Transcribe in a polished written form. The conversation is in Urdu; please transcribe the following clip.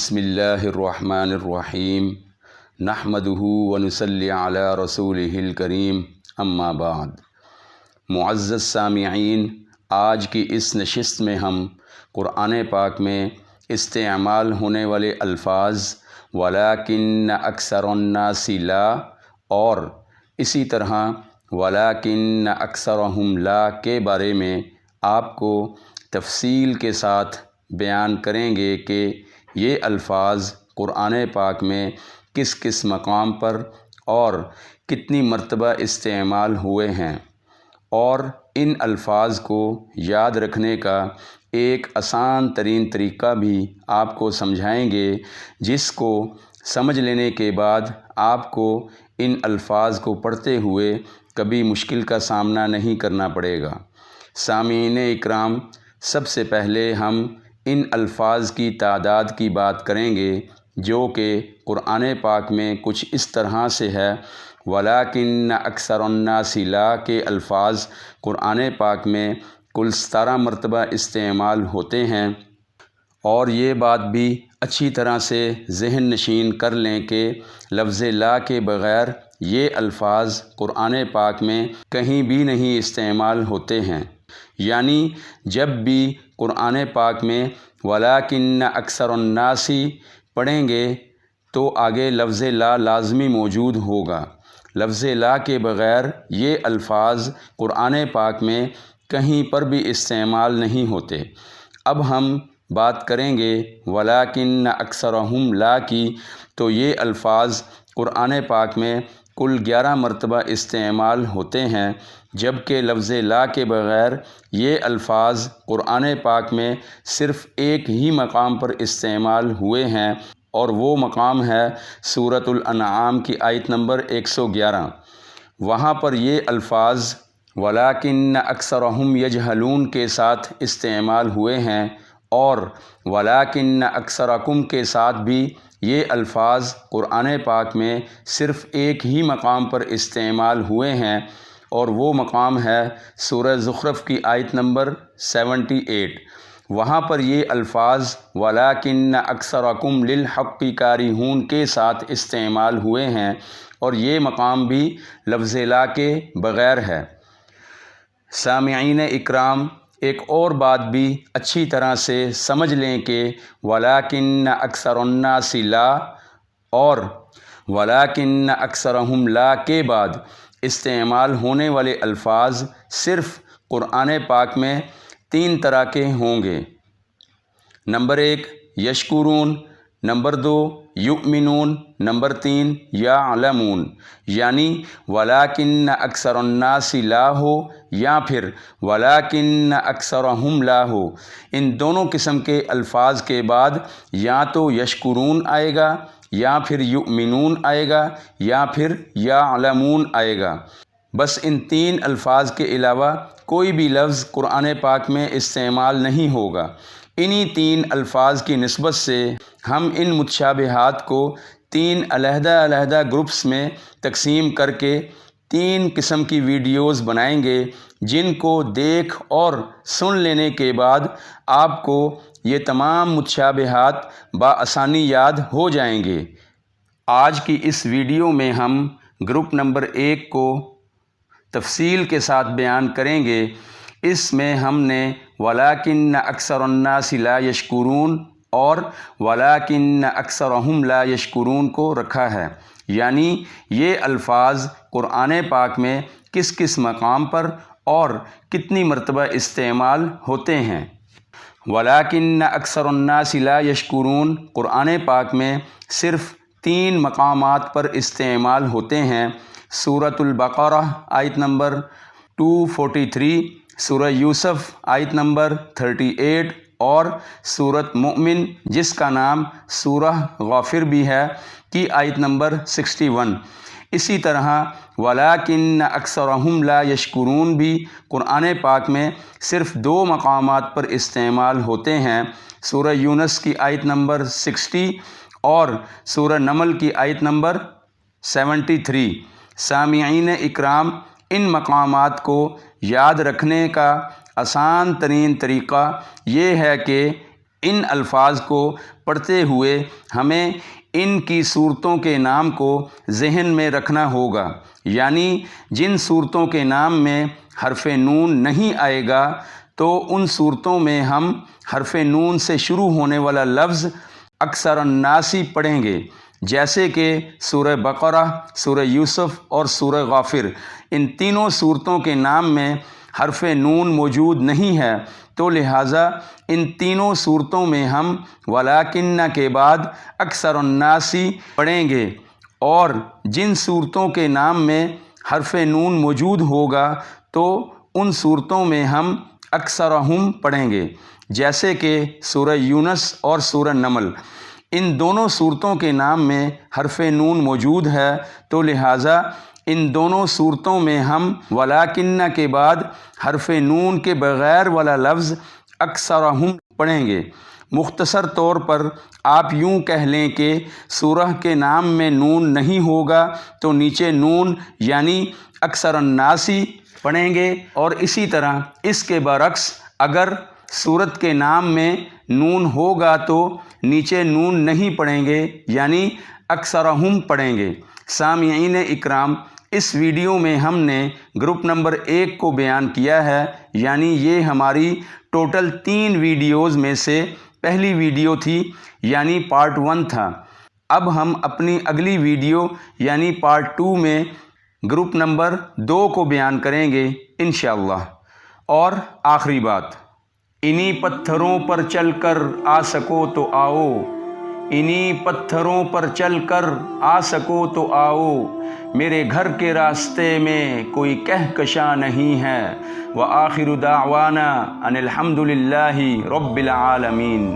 بسم اللہ الرحمن الرحیم نحمدہ ونصلی علی رسولہ الکریم اما بعد۔ معزز سامعین، آج کی اس نشست میں ہم قرآن پاک میں استعمال ہونے والے الفاظ ولیکن اکثر الناس لا اور اسی طرح ولیکن اکثرہم لا کے بارے میں آپ کو تفصیل کے ساتھ بیان کریں گے کہ یہ الفاظ قرآن پاک میں کس کس مقام پر اور کتنی مرتبہ استعمال ہوئے ہیں، اور ان الفاظ کو یاد رکھنے کا ایک آسان ترین طریقہ بھی آپ کو سمجھائیں گے، جس کو سمجھ لینے کے بعد آپ کو ان الفاظ کو پڑھتے ہوئے کبھی مشکل کا سامنا نہیں کرنا پڑے گا۔ سامعین اکرام، سب سے پہلے ہم ان الفاظ کی تعداد کی بات کریں گے، جو کہ قرآن پاک میں کچھ اس طرح سے ہے۔ ولیکن اکثر الناس لا کے الفاظ قرآن پاک میں کل 17 مرتبہ استعمال ہوتے ہیں، اور یہ بات بھی اچھی طرح سے ذہن نشین کر لیں کہ لفظ لا کے بغیر یہ الفاظ قرآن پاک میں کہیں بھی نہیں استعمال ہوتے ہیں، یعنی جب بھی قرآن پاک میں ولیکن اکثر الناس پڑھیں گے تو آگے لفظ لا لازمی موجود ہوگا۔ لفظ لا کے بغیر یہ الفاظ قرآن پاک میں کہیں پر بھی استعمال نہیں ہوتے۔ اب ہم بات کریں گے ولیکن اکثرہم لا کی، تو یہ الفاظ قرآن پاک میں کل 11 مرتبہ استعمال ہوتے ہیں، جبکہ لفظ لا کے بغیر یہ الفاظ قرآن پاک میں صرف ایک ہی مقام پر استعمال ہوئے ہیں، اور وہ مقام ہے سورۃ الانعام کی آیت نمبر 111۔ وہاں پر یہ الفاظ ولیکن اکثرہم یجہلون کے ساتھ استعمال ہوئے ہیں، اور ولیکن اکثرکم کے ساتھ بھی یہ الفاظ قرآن پاک میں صرف ایک ہی مقام پر استعمال ہوئے ہیں، اور وہ مقام ہے سورہ زخرف کی آیت نمبر 78۔ وہاں پر یہ الفاظ ولیکن اکثرکم للحق کارہون کے ساتھ استعمال ہوئے ہیں، اور یہ مقام بھی لفظ لا کے بغیر ہے۔ سامعین اکرام، ایک اور بات بھی اچھی طرح سے سمجھ لیں کہ ولیکن اکثر الناس لا اور ولیکن اکثرہم لا کے بعد استعمال ہونے والے الفاظ صرف قرآن پاک میں 3 طرح کے ہوں گے۔ نمبر 1 یشکرون، نمبر 2 یؤمنون، نمبر 3 یعلمون، یعنی ولیکن اکثر الناس لا ہو یا پھر ولیکن اکثرہم لا ہو۔ ان دونوں قسم کے الفاظ کے بعد یا تو یشکرون آئے گا، یا پھر یؤمنون آئے گا، یا پھر یعلمون آئے گا۔ بس ان 3 الفاظ کے علاوہ کوئی بھی لفظ قرآن پاک میں استعمال نہیں ہوگا۔ انہی 3 الفاظ کی نسبت سے ہم ان متشابہات کو 3 علیحدہ علیحدہ گروپس میں تقسیم کر کے 3 قسم کی ویڈیوز بنائیں گے، جن کو دیکھ اور سن لینے کے بعد آپ کو یہ تمام متشابہات بآسانی یاد ہو جائیں گے۔ آج کی اس ویڈیو میں ہم گروپ نمبر 1 کو تفصیل کے ساتھ بیان کریں گے۔ اس میں ہم نے ولیکن اکثر الناس لا یشکرون اور ولیکن اکثرہم لا یشکرون کو رکھا ہے، یعنی یہ الفاظ قرآن پاک میں کس کس مقام پر اور کتنی مرتبہ استعمال ہوتے ہیں۔ ولیکن اکثر الناس لا یشکرون قرآن پاک میں صرف 3 مقامات پر استعمال ہوتے ہیں۔ سورۃ البقرہ آیت نمبر 243، سورہ یوسف آیت نمبر 38، اور سورۃ مؤمن جس کا نام سورہ غافر بھی ہے کی آیت نمبر 61۔ اسی طرح ولیکن اکثرہم لا یشکرون بھی قرآن پاک میں صرف 2 مقامات پر استعمال ہوتے ہیں۔ سورہ یونس کی آیت نمبر 60 اور سورہ نمل کی آیت نمبر 73۔ سامعین اکرام، ان مقامات کو یاد رکھنے کا آسان ترین طریقہ یہ ہے کہ ان الفاظ کو پڑھتے ہوئے ہمیں ان کی صورتوں کے نام کو ذہن میں رکھنا ہوگا، یعنی جن صورتوں کے نام میں حرف نون نہیں آئے گا تو ان صورتوں میں ہم حرف نون سے شروع ہونے والا لفظ اکثر الناس پڑھیں گے، جیسے کہ سورہ بقرہ، سورہ یوسف اور سورہ غافر۔ ان تینوں صورتوں کے نام میں حرف نون موجود نہیں ہے، تو لہٰذا ان تینوں صورتوں میں ہم ولاکن کے بعد اکثر الناس پڑھیں گے، اور جن صورتوں کے نام میں حرف نون موجود ہوگا تو ان صورتوں میں ہم اکثرہم پڑھیں گے، جیسے کہ سورہ یونس اور سورہ نمل۔ ان دونوں صورتوں کے نام میں حرف نون موجود ہے، تو لہٰذا ان دونوں صورتوں میں ہم ولاکن کے بعد حرف نون کے بغیر والا لفظ اکثرہم پڑھیں گے۔ مختصر طور پر آپ یوں کہہ لیں کہ سورہ کے نام میں نون نہیں ہوگا تو نیچے نون یعنی اکثر الناس پڑھیں گے، اور اسی طرح اس کے برعکس اگر سورت کے نام میں نون ہوگا تو نیچے نون نہیں پڑھیں گے، یعنی اکثرہم پڑھیں گے۔ سامعین اکرام، اس ویڈیو میں ہم نے گروپ نمبر 1 کو بیان کیا ہے، یعنی یہ ہماری ٹوٹل 3 ویڈیوز میں سے پہلی ویڈیو تھی، یعنی پارٹ 1 تھا۔ اب ہم اپنی اگلی ویڈیو یعنی پارٹ 2 میں گروپ نمبر 2 کو بیان کریں گے انشاءاللہ۔ اور آخری بات، انہی پتھروں پر چل کر آ سکو تو آؤ، انہی پتھروں پر چل کر آ سکو تو آؤ، میرے گھر کے راستے میں کوئی کہکشاں نہیں ہے۔ وآخر دعوانا ان الحمد للہ رب العالمین۔